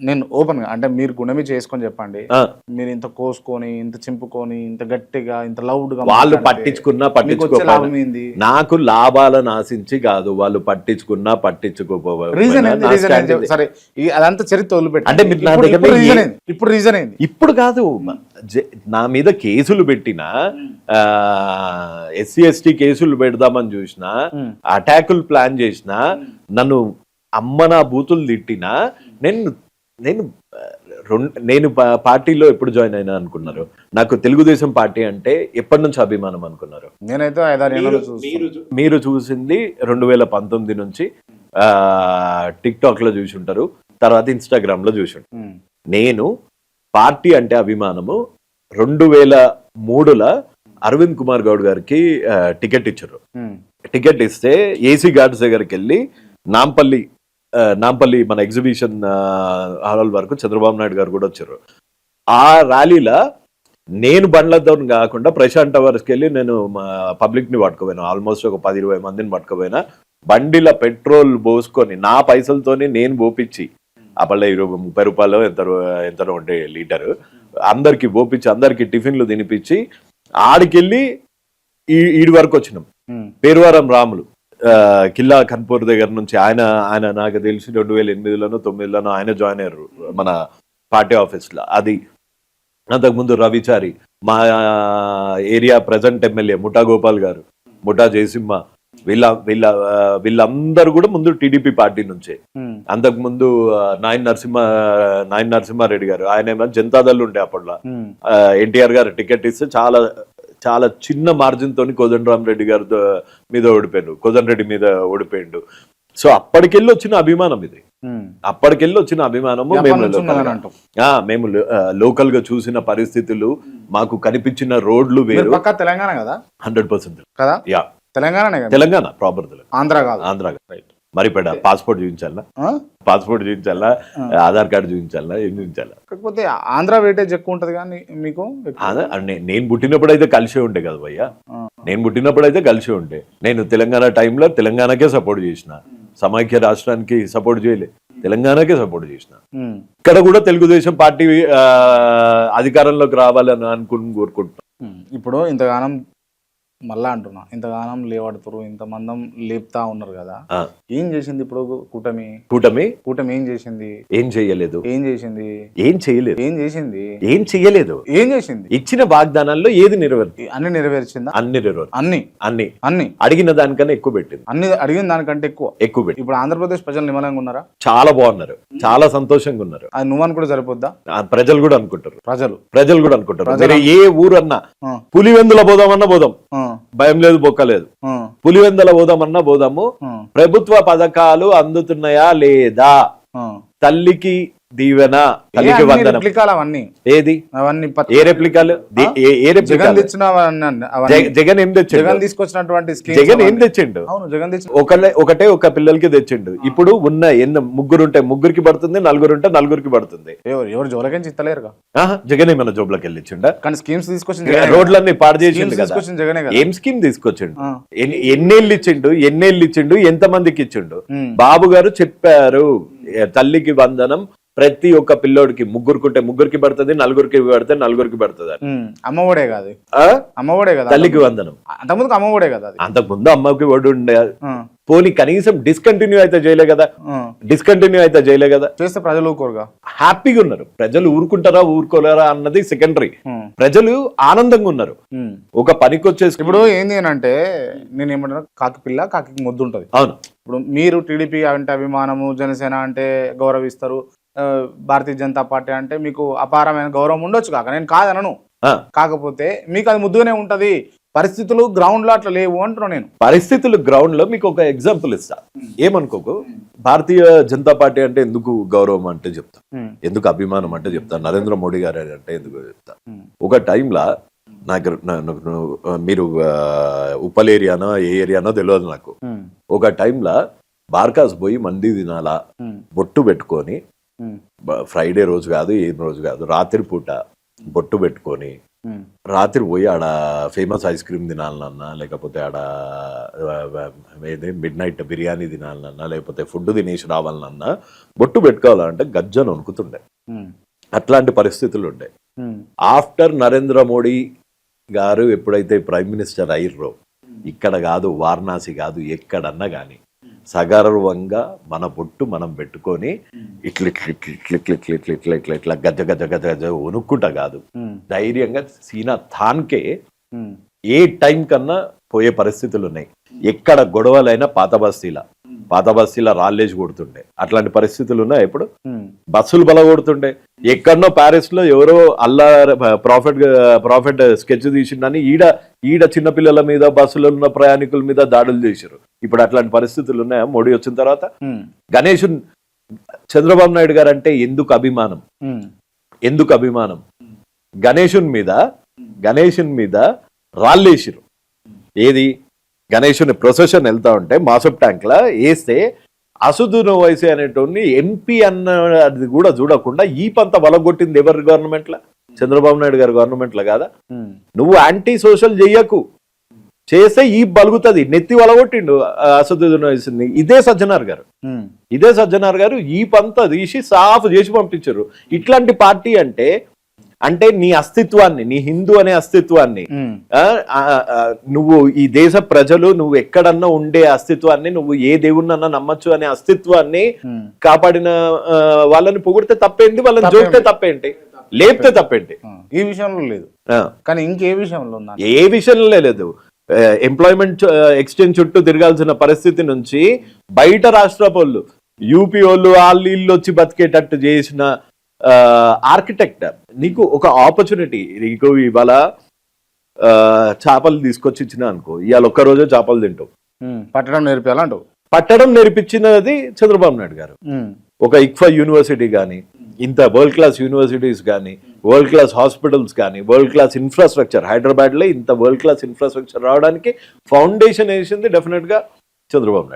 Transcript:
నేను ఓపెన్‌గా అంటే మీరు గుండె చేసుకొని చెప్పండి. మీరు ఇంత కోసుకొని, ఇంత చింపుకొని, ఇంత గట్టిగా, ఇంత లౌడ్‌గా వాళ్ళు పట్టించుకున్నా మీకొచ్చే లాభం ఏంది? నాకు లాభాలను ఆశించి కాదు, వాళ్ళు పట్టించుకున్నా పట్టించుకోకపోయినా రీజన్ ఏంది? సరే అదంతా చరిత్ర వదిలిపెట్టి. అంటే మీరు నా దగ్గర ఇప్పుడు రీజన్ ఏంది? ఇప్పుడు కాదు, నా మీద కేసులు పెట్టినా, ఎస్సీ ఎస్టీ కేసులు పెడదామని చూసినా, అటాకులు ప్లాన్ చేసినా, నన్ను అమ్మ నా బూతులు తిట్టినా, నేను పార్టీలో ఎప్పుడు జాయిన్ అయినా అనుకున్నారు? నాకు తెలుగుదేశం పార్టీ అంటే ఎప్పటి నుంచి అభిమానం అనుకున్నారు? నేనైతే 5-6 ఏళ్ళ మీరు చూసింది 2019 నుంచి టిక్ టాక్ లో చూసి ఉంటారు, తర్వాత ఇన్స్టాగ్రామ్ లో చూసి ఉంటారు. నేను పార్టీ అంటే అభిమానము 2003లో అరవింద్ కుమార్ గౌడ్ గారికి టికెట్ ఇచ్చారు. టికెట్ ఇస్తే ఏసీ గార్డ్స్ దగ్గరికి వెళ్ళి నాంపల్లి మన ఎగ్జిబిషన్ హాల్ వరకు చంద్రబాబు నాయుడు గారు కూడా వచ్చారు. ఆ ర్యాలీలో నేను బండ్లతో కాకుండా ప్రశాంత్ టవర్స్కి వెళ్ళి నేను పబ్లిక్ ని పట్టుకుపోయినా, ఆల్మోస్ట్ ఒక 10-20 మందిని పట్టుకుపోయినా. బండిలో పెట్రోల్ పోసుకొని నా పైసలతోనే నేను పోపించి, అప్పట్లో 20-30 రూపాయలు ఎంతనో ఉంటే లీటరు, అందరికి పోపించి, అందరికి టిఫిన్లు తినిపించి ఆడికెళ్ళి ఈడి వరకు వచ్చినాం. పేరువారం రాములు కిల్లా కన్పూర్ దగ్గర నుంచి ఆయన నాకు తెలిసి 2008లోనో 2009లోనో ఆయన జాయిన్ అయ్యారు మన పార్టీ ఆఫీస్ లో. అది అంతకుముందు రవిచారి, మా ఏరియా ప్రజెంట్ ఎమ్మెల్యే ముఠా గోపాల్ గారు, ముఠా జయసింహ, వీళ్ళందరూ కూడా ముందు టీడీపీ పార్టీ నుంచే. అంతకుముందు నాయన్ నరసింహారెడ్డి గారు, ఆయన జనతాదళ్ ఉండే అప్పట్లో. ఎన్టీఆర్ గారు టికెట్ ఇస్తే చాలా చిన్న మార్జిన్ తోని కోదండరామ్ రెడ్డి గారి మీద ఓడిపోయిండు. సో అప్పటికెళ్ళి వచ్చిన అభిమానం ఇది. అప్పటికెళ్ళి వచ్చిన అభిమానము మేము లోకల్ గా చూసిన పరిస్థితులు, మాకు కనిపించిన రోడ్లు వేరు. తెలంగాణ కదా 100% కదా? Yeah, Telangana proper Andhra. Right. మరి పాస్పోర్ట్ చూపించాలా, ఆధార్ కార్డు చూపించాలా, ఏం చూపించాలా? కాకపోతే ఆంధ్ర వెయిటేజ్ ఎక్కువ ఉంటది కానీ మీకు. నేను పుట్టినప్పుడు అయితే కలిసే ఉండే కదా భయ్యా, నేను తెలంగాణ టైంలో తెలంగాణకే సపోర్ట్ చేసిన, సమైక్య రాష్ట్రానికి సపోర్ట్ చేయలే, తెలంగాణకే సపోర్ట్ చేసిన. ఇక్కడ కూడా తెలుగుదేశం పార్టీ అధికారంలోకి రావాలని కోరుకుంటున్నాను. ఇప్పుడు ఇంతగానం మళ్ళా అంటున్నా, ఇంతగానం లేవడుతురు, ఇంతమందం లేపుతా ఉన్నారు కదా, ఏం చేసింది ఇప్పుడు కూటమి? ఏం చేసింది? ఏం చేయలేదు. ఇచ్చిన వాగ్దానాల్లో ఏది అన్ని నెరవేర్చిందా? అన్ని అడిగిన దానికన్నా ఎక్కువ పెట్టింది. అడిగిన దానికంటే ఎక్కువ పెట్టి. ఇప్పుడు ఆంధ్రప్రదేశ్ ప్రజలు నిమ్మలంగా ఉన్నారా? చాలా బాగున్నారు, చాలా సంతోషంగా ఉన్నారు. అది నువ్వు కూడా సరిపోద్దా? ప్రజలు కూడా అనుకుంటారు. ఏ ఊరన్నా పులివెందుల పోదామన్నా పోదాం, భయం లేదు, బొక్కలేదు. పులివెందుల పోదామన్నా పోదాము. ప్రభుత్వ పథకాలు అందుతున్నాయా లేదా? తల్లికి దీవెన, తల్లికి వందనం, ఏది? ఏ రెప్లికాలు? జగన్ ఏం తెచ్చిండు? ఒకటే ఒక పిల్లలకి తెచ్చిండు. ఇప్పుడు ఉన్న ముగ్గురికి పడుతుంది, నలుగురికి పడుతుంది. ఎవరు జోలకి ఇస్తలేరు. జగన్ ఏమైనా జోబులకి వెళ్ళి ఇచ్చిండా? కానీ స్కీమ్స్ తీసుకొచ్చి రోడ్లన్నీ పాడు చేసిండు కదా. ఏం స్కీమ్ తీసుకొచ్చిండు? ఎన్నేళ్ళు ఇచ్చిండు? ఎంత మందికి ఇచ్చిండు? బాబు గారు చెప్పారు, తల్లికి వందనం ప్రతి ఒక్క పిల్లోడికి, ముగ్గురికి పడుతుంది, నలుగురికి పడుతుంది. అమ్మఒడే కాదు, తల్లికి వందనం. అంతకుముందు అమ్మఒడే కదా, అంతకుముందు అమ్మకి ఒడి ఉండే. పోనీ కనీసం డిస్కంటిన్యూ అయితే చేయలే కదా. చేస్తే ప్రజలు ఊరుకోరుగా, హ్యాపీగా ఉన్నారు. ప్రజలు ఊరుకుంటారా ఊరుకోలేరా అన్నది సెకండరీ. ప్రజలు ఆనందంగా ఉన్నారు. ఒక పనికి వచ్చేసి ఇప్పుడు ఏంది అంటే, నేను ఏమంటున్నా, కాకి ముద్దు ఉంటది. అవును. ఇప్పుడు మీరు టీడీపీ అంటే అభిమానము, జనసేన అంటే గౌరవిస్తారు, భారతీయ జనతా పార్టీ అంటే మీకు అపారమైన గౌరవం ఉండొచ్చు కాక, నేను కాదనను. కాకపోతే మీకు అది ముద్దుగానే ఉంటది. పరిస్థితులు గ్రౌండ్ లో అట్లా లేవు అంటున్నా నేను. పరిస్థితులు గ్రౌండ్ లో మీకు ఒక ఎగ్జాంపుల్ ఇస్తా, ఏమనుకోకు. భారతీయ జనతా పార్టీ అంటే ఎందుకు గౌరవం అంటే చెప్తా, ఎందుకు అభిమానం అంటే చెప్తా, నరేంద్ర మోడీ గారు అంటే ఎందుకు చెప్తా. ఒక టైంలో మీరు ఉప్పల్ ఏరియానో ఏ ఏరియానో తెలియదు నాకు. ఒక టైంలో బార్కాస్ పోయి మంది తినాలా, బొట్టు పెట్టుకొని, ఫ్రైడే రోజు కాదు, ఏం రోజు కాదు, రాత్రి పూట బొట్టు పెట్టుకొని రాత్రి పోయి ఆడ ఫేమస్ ఐస్ క్రీమ్ తినాలన్నా, లేకపోతే ఆడ మిడ్ నైట్ బిర్యానీ తినాలన్నా, లేకపోతే ఫుడ్ తినేసి రావాలన్నా బొట్టు పెట్టుకోవాలంటే గజ్జను వణుకుతుండే. అట్లాంటి పరిస్థితులు ఉండే. ఆఫ్టర్ నరేంద్ర మోడీ గారు ఎప్పుడైతే ప్రైమ్ మినిస్టర్ అయ్యారో, ఇక్కడ కాదు, వారణాసి కాదు, ఎక్కడన్నా కానీ సగర్వంగా మన బొట్టు మనం పెట్టుకొని ఇట్లా ఇట్లా ఇట్లా ఇట్లా ఇట్లా ఇట్లా ఇట్లా ఇట్లా ఇట్లా గజ గజ గజ గజ వణుక్కుంటా కాదు, ధైర్యంగా సీనా థాన్కే ఏ టైం కన్నా పోయే పరిస్థితులు ఉన్నాయి. ఎక్కడ గొడవలైనా పాత బస్తీల రాళ్ళేసి కొడుతుండే. అట్లాంటి పరిస్థితులు ఉన్నాయి. ఇప్పుడు బస్సులు బల కొడుతుండే. ఎక్కడనో ప్యారిస్ లో ఎవరో అల్లా ప్రాఫిట్ స్కెచ్ తీసిండని ఈడ చిన్నపిల్లల మీద, బస్సులో ఉన్న ప్రయాణికుల మీద దాడులు చేశారు. ఇప్పుడు అట్లాంటి పరిస్థితులు ఉన్నాయా మోడీ వచ్చిన తర్వాత? గణేష్ చంద్రబాబు నాయుడు గారు అంటే ఎందుకు అభిమానం? గణేశుని మీద రాళ్ళేసిరు. ఏది? గణేశుని ప్రొసెషన్ వెళ్తా ఉంటే మాసప్ ట్యాంక్ లా వేస్తే అసదున వయసు అనేటోని ఎంపీ అన్నది కూడా చూడకుండా ఈ పంత వలగొట్టింది ఎవరి గవర్నమెంట్ లా? చంద్రబాబు నాయుడు గారి గవర్నమెంట్ లా కాదా? నువ్వు యాంటీ సోషల్ చెయ్యకు, చేస్తే ఈ బలుగుతుంది. నెత్తి వలగొట్టిండు అసదుద్దీన్ ఓవైసీని. ఇదే సజ్జనార్ గారు ఈ పంత తీసి సాఫ్ చేసి పంపించారు. ఇట్లాంటి పార్టీ అంటే నీ అస్తిత్వాన్ని, నీ హిందూ అనే అస్తిత్వాన్ని, నువ్వు ఈ దేశ ప్రజలు నువ్వు ఎక్కడన్నా ఉండే అస్తిత్వాన్ని, నువ్వు ఏ దేవుణ్ణన్నా నమ్మచ్చు అనే అస్తిత్వాన్ని కాపాడిన వాళ్ళని పొగిడితే తప్పేంటి? వాళ్ళని జోకితే తప్పేంటి? లేపితే తప్పేంటి? ఈ విషయంలో లేదు, కానీ ఇంకే విషయంలో ఉందా? ఏ విషయంలో లేదు. ఎంప్లాయ్మెంట్ ఎక్స్చేంజ్ చుట్టూ తిరగాల్సిన పరిస్థితి నుంచి బయట రాష్ట్ర వాళ్ళు, యూపీ వాళ్ళు, వీళ్ళు వచ్చి బతికేటట్టు చేసిన ఆర్కిటెక్ట్. నీకు ఒక ఆపర్చునిటీ, నీకు ఇవాళ చేపలు తీసుకొచ్చి ఇచ్చిన అనుకో, ఇవాళ ఒక్క రోజే చేపలు తింటావు. పట్టడం నేర్పించినది చంద్రబాబు నాయుడు గారు. ఒక ఇక్ఫా యూనివర్సిటీ కానీ, ఇంత వరల్డ్ క్లాస్ యూనివర్సిటీస్ కానీ, వరల్డ్ క్లాస్ హాస్పిటల్స్ కానీ, వరల్డ్ క్లాస్ ఇన్ఫ్రాస్ట్రక్చర్, హైదరాబాద్ లో ఇంత వరల్డ్ క్లాస్ ఇన్ఫ్రాస్ట్రక్చర్ రావడానికి ఫౌండేషన్ వేసింది డెఫినెట్ గా చంద్రబాబు నాయుడు.